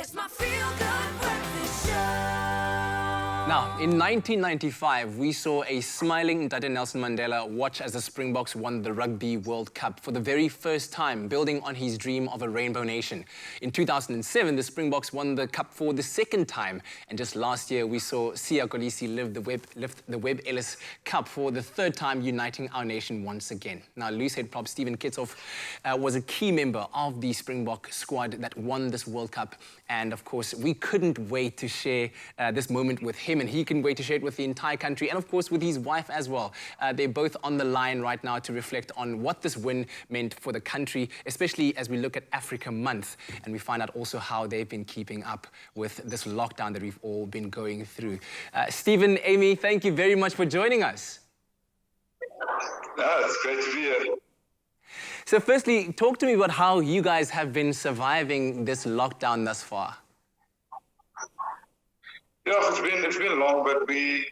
It's my feel-good breakfast show. Now, in 1995, we saw a smiling Ntate Nelson Mandela watch as the Springboks won the Rugby World Cup for the very first time, building on his dream of a rainbow nation. In 2007, the Springboks won the cup for the second time. And just last year, we saw Siya Kolisi lift the Webb Ellis Cup for the third time, uniting our nation once again. Now, loose head prop Stephen Kitshoff was a key member of the Springbok squad that won this World Cup. And of course, we couldn't wait to share this moment with him, and he couldn't wait to share it with the entire country, and of course with his wife as well. They're both on the line right now to reflect on what this win meant for the country, especially as we look at Africa Month, and we find out also how they've been keeping up with this lockdown that we've all been going through. Stephen, Aimee, thank you very much for joining us. It's great to be here. So firstly, talk to me about how you guys have been surviving this lockdown thus far. Yeah, it's been long, but we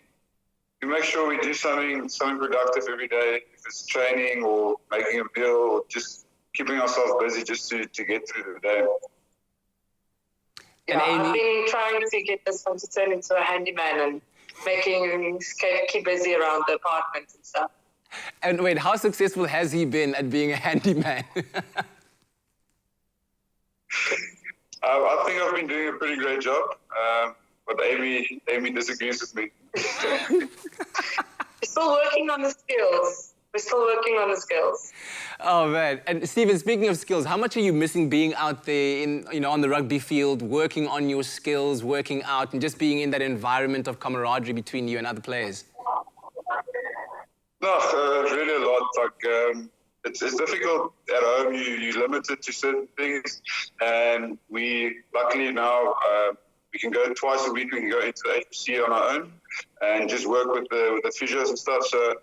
make sure we do something productive every day. If it's training or making a meal or just keeping ourselves busy just to get through the day. Yeah, I've been trying to get this one to turn into a handyman and making keep busy around the apartment and stuff. And wait, how successful has he been at being a handyman? I think I've been doing a pretty great job, but Aimee disagrees with me. We're still working on the skills. Oh man! And Stephen, speaking of skills, how much are you missing being out there on the rugby field, working on your skills, working out, and just being in that environment of camaraderie between you and other players? No, really a lot. Like it's difficult at home. You're limited to certain things, and we luckily now we can go twice a week. We can go into the HPC on our own and just work with the physios and stuff. So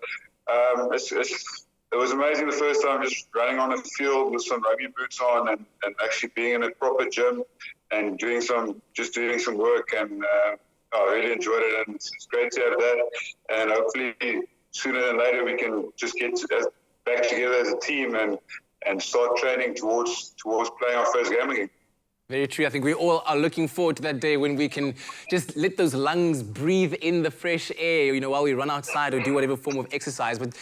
it was amazing the first time just running on a field with some rugby boots on and actually being in a proper gym and doing some work. And I really enjoyed it, and it's great to have that. And hopefully sooner than later we can just get back together as a team and start training towards playing our first game again. Very true. I think we all are looking forward to that day when we can just let those lungs breathe in the fresh air, while we run outside or do whatever form of exercise. But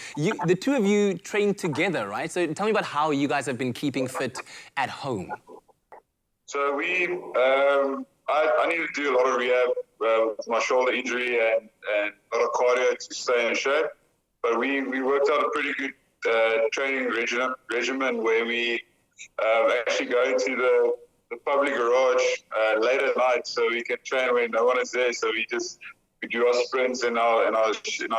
the two of you train together, right? So tell me about how you guys have been keeping fit at home. So I need to do a lot of rehab with my shoulder injury and a lot of cardio to stay in shape. But we worked out a pretty good training regimen where we actually go into the public garage late at night so we can train when no one is there. So we do our sprints in our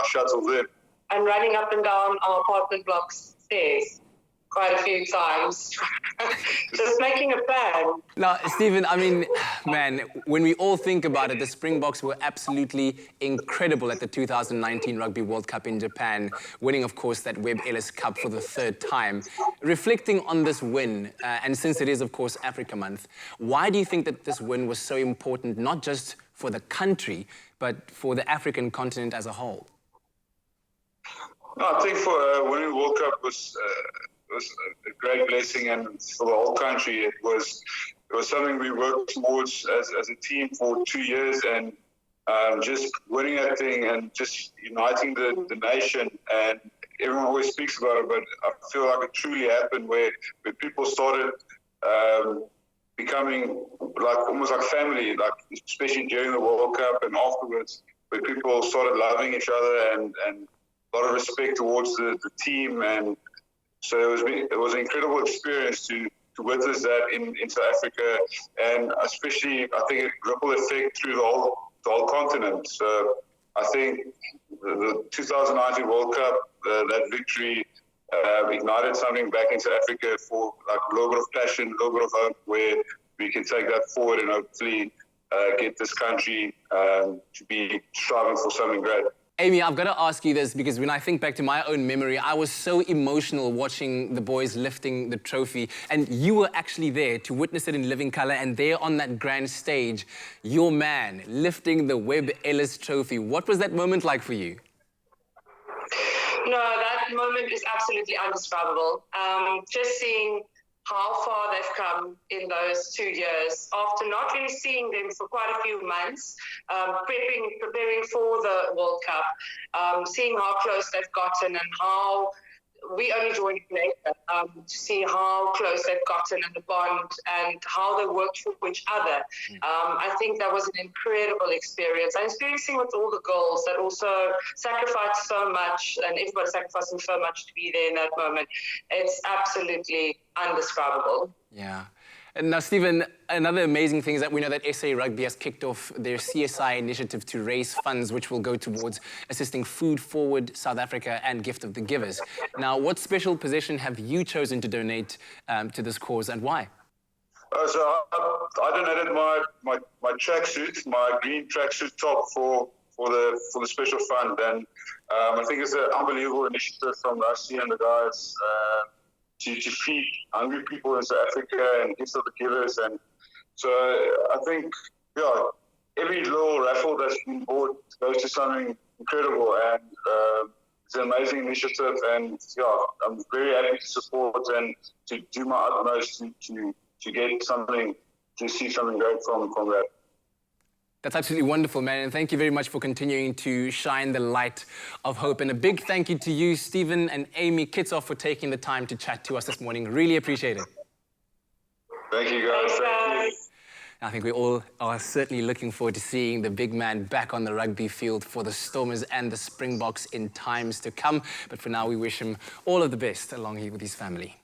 shuttles there. And running up and down our apartment block's stairs quite a few times. Just making a plan. Now, Stephen, I mean, man, when we all think about it, the Springboks were absolutely incredible at the 2019 Rugby World Cup in Japan, winning, of course, that Webb Ellis Cup for the third time. Reflecting on this win, and since it is, of course, Africa Month, why do you think that this win was so important, not just for the country, but for the African continent as a whole? No, I think for winning the World Cup was a great blessing, and for the whole country, it was something we worked towards as a team for 2 years, and just winning that thing and just uniting the nation. And everyone always speaks about it, but I feel like it truly happened where people started becoming almost like family, like especially during the World Cup and afterwards, where people started loving each other and a lot of respect towards the team. And so it was an incredible experience to witness that in South Africa, and especially I think it rippled effect through the whole continent. So I think the 2019 World Cup, that victory ignited something back in South Africa for like a little bit of passion, a little bit of hope, where we can take that forward and hopefully get this country to be striving for something great. Aimee, I've got to ask you this, because when I think back to my own memory, I was so emotional watching the boys lifting the trophy, and you were actually there to witness it in living colour, and there on that grand stage, your man lifting the Webb Ellis trophy. What was that moment like for you? No, that moment is absolutely indescribable. Just seeing how far they've come in those 2 years after not really seeing them for quite a few months, preparing for the World Cup, seeing how close they've gotten and how we only joined later to see how close they've gotten and the bond and how they worked for each other. I think that was an incredible experience. And experiencing with all the girls that also sacrificed so much, and everybody sacrificing so much to be there in that moment. It's absolutely undescribable. Yeah. And now, Stephen, another amazing thing is that we know that SA Rugby has kicked off their CSI initiative to raise funds which will go towards assisting Food Forward South Africa and Gift of the Givers. Now, what special position have you chosen to donate to this cause, and why? So I donated my tracksuit, my green tracksuit top for the special fund, and I think it's an unbelievable initiative from Rusty and the guys. To feed hungry people in South Africa and Gifts of the Givers. And so I think, yeah, every little raffle that's been bought goes to something incredible. And it's an amazing initiative. And yeah, I'm very happy to support and to do my utmost to get something, to see something great from that. That's absolutely wonderful, man, and thank you very much for continuing to shine the light of hope. And a big thank you to you, Stephen and Aimee Kitshoff, for taking the time to chat to us this morning. Really appreciate it. Thank you, guys. Thank you. I think we all are certainly looking forward to seeing the big man back on the rugby field for the Stormers and the Springboks in times to come. But for now, we wish him all of the best along here with his family.